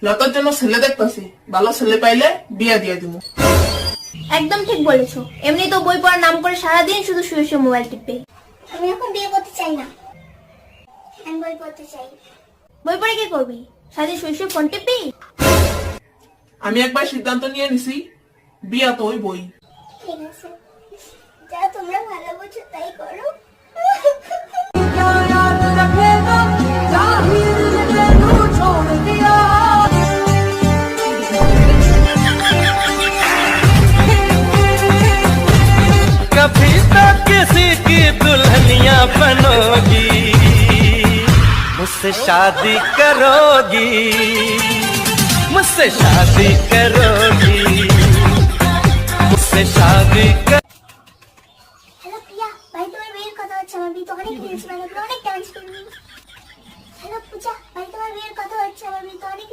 লতার জন্য ছেলে দেখতেছি, ভালো ছেলে পাইলে বিয়া দিয়ে দিব। একদম ঠিক বলেছো। এমনি তো বই পড়ার নাম করে সারাদিন শুধু শুয়ে শুয়ে মোবাইল টিপে। আমি এখন বিয়ে করতে চাই না, আমি বই পড়তে চাই। বই পড়ে কি করবি? সারাদিন শুয়ে শুয়ে ফোন টিপি? আমি একবার সিদ্ধান্ত নিয়ে নিছি, বিয়া তো ওই বই। ঠিক আছে, যা তোমরা ভালো বুঝো তাই করো। कभी तो किसी की दुल्हनिया बनोगी, मुझसे शादी करोगी, मुझसे शादी करोगी, मुझसे शादी कर। হ্যালো প্রিয়া, ভাই তোমার বিয়ের কথা হচ্ছে, আমার বিয়ে তো অনেক রিলস বানাবো, অনেক ডান্স করবি। হ্যালো পূজা, ভাই তোমার বিয়ের কথা হচ্ছে, আমার বিয়ে তো অনেক